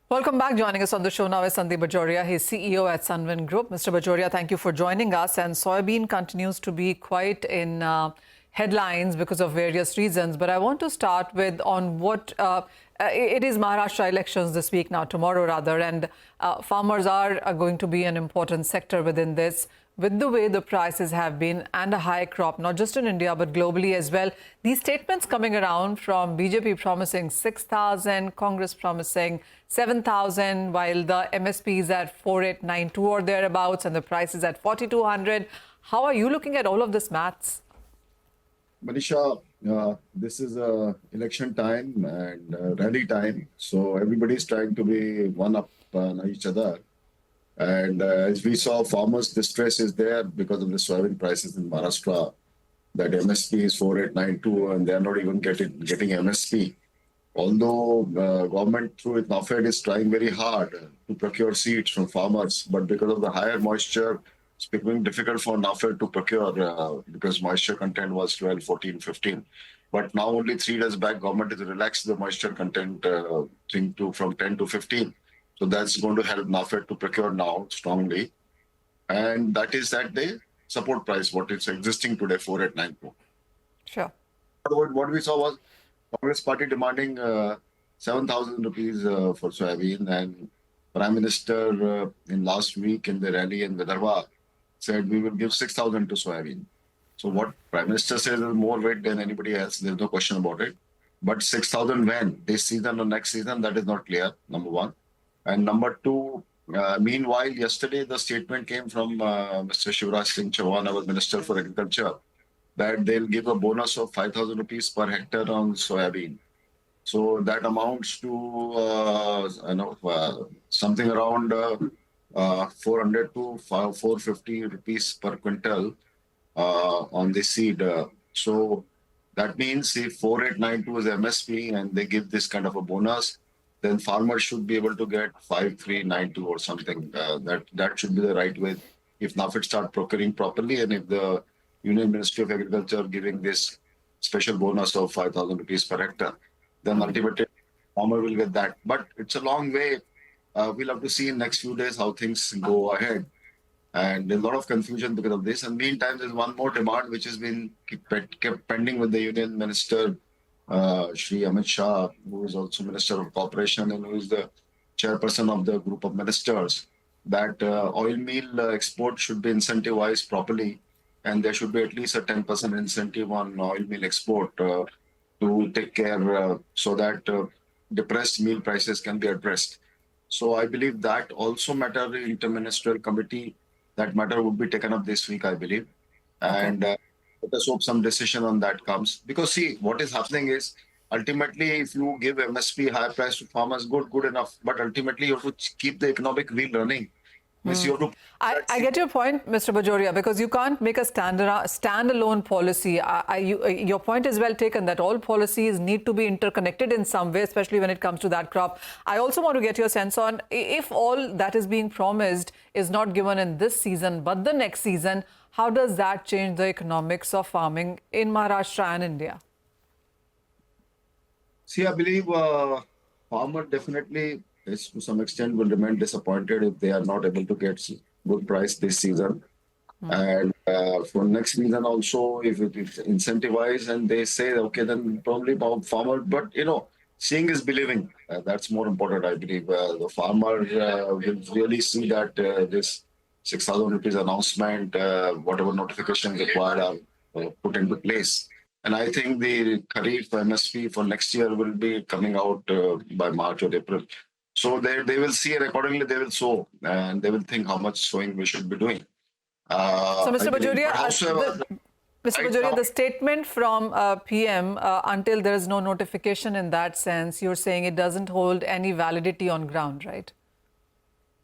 Welcome back. Joining us on the show now is Sandeep Bajoria. He's CEO at Sunvin Group. Mr. Bajoria, thank you for joining us. And soybean continues to be quite in headlines because of various reasons. But I want to start with on what it is Maharashtra elections this week now, tomorrow rather, and farmers are going to be an important sector within this. With the way the prices have been and a high crop, not just in India, but globally as well. These statements coming around from BJP promising 6,000, Congress promising 7,000, while the MSP is at 4,892 or thereabouts, and the price is at 4,200. How are you looking at all of this maths? Manisha, this is election time and rally time. So everybody's trying to be one up on each other. And as we saw, farmers' distress is there because of the soybean prices in Maharashtra. That MSP is 4,892 and they're not even getting MSP. Although government through its NAFED is trying very hard to procure seeds from farmers, but because of the higher moisture, it's becoming difficult for NAFED to procure because moisture content was 12, 14, 15. But now only 3 days back, government has relaxed the moisture content thing from 10 to 15. So that's going to help NAFED to procure now strongly. And that is at the support price, what is existing today, 4,892. Sure. What we saw was Congress party demanding 7,000 rupees for soybean, and Prime Minister in last week in the rally in Vidarbha said we will give 6,000 to soybean. So what Prime Minister says is more weight than anybody else. There's no question about it. But 6,000 when? This season or next season? That is not clear, number one. And number two, meanwhile, yesterday the statement came from Mr. Shivraj Singh Chauhan, our Minister for Agriculture, that they'll give a bonus of 5,000 rupees per hectare on soybean. So that amounts to something around 400 to 450 rupees per quintal on the seed. So that means if 4,892 is MSP and they give this kind of a bonus, then farmers should be able to get 5,392 or something. That should be the right way if NAFED start procuring properly, and if the Union Ministry of Agriculture giving this special bonus of 5,000 rupees per hectare, then ultimately farmer will get that. But it's a long way. We'll have to see in next few days how things go ahead. And there's a lot of confusion because of this. And meantime, there's one more demand which has been kept pending with the Union Minister, Shri Amit Shah, who is also Minister of Cooperation and who is the chairperson of the group of ministers, that oil meal export should be incentivized properly, and there should be at least a 10% incentive on oil meal export to take care so that depressed meal prices can be addressed. So I believe that also matter in interministerial committee, that matter would be taken up this week, I believe. And let us hope some decision on that comes. Because see, what is happening is, ultimately, if you give MSP high price to farmers, good enough. But ultimately, you have to keep the economic wheel running. I get your point, Mr. Bajoria, because you can't make a standalone policy. Your point is well taken that all policies need to be interconnected in some way, especially when it comes to that crop. I also want to get your sense on if all that is being promised is not given in this season, but the next season, how does that change the economics of farming in Maharashtra and India? See, I believe farmer definitely is to some extent will remain disappointed if they are not able to get good price this season. And for next season also, if it is incentivized and they say, okay, then probably farmer, but seeing is believing. That's more important, I believe. The farmer will really see that this 6,000 rupees announcement, whatever notifications required are put into place. And I think the Kharif MSP for next year will be coming out by March or April. So they will see, and accordingly they will sow, and they will think how much sowing we should be doing. So, Mr. Bajoria, the statement from PM, until there is no notification in that sense, you're saying it doesn't hold any validity on ground, right?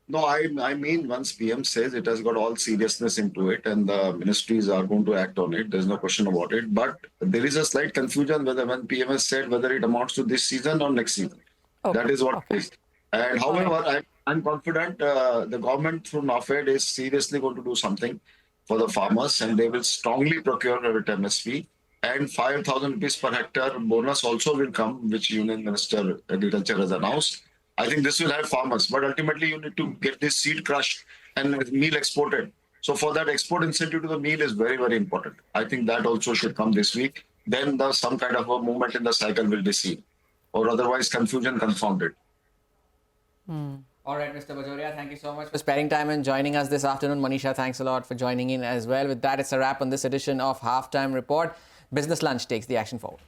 No, I mean, once PM says it has got all seriousness into it and the ministries are going to act on it, there's no question about it. But there is a slight confusion whether when PM has said whether it amounts to this season or next season. Okay. That is what it is. And however, I'm confident the government through NAFED is seriously going to do something for the farmers, and they will strongly procure at MSP. And 5,000 rupees per hectare bonus also will come, which Union Minister Agriculture has announced. I think this will help farmers. But ultimately, you need to get this seed crushed and meal exported. So for that, export incentive to the meal is very, very important. I think that also should come this week. Then some kind of a movement in the cycle will be seen, or otherwise confusion confounded. All right, Mr. Bajoria, thank you so much for sparing time and joining us this afternoon. Manisha, thanks a lot for joining in as well. With that, it's a wrap on this edition of Halftime Report. Business Lunch takes the action forward.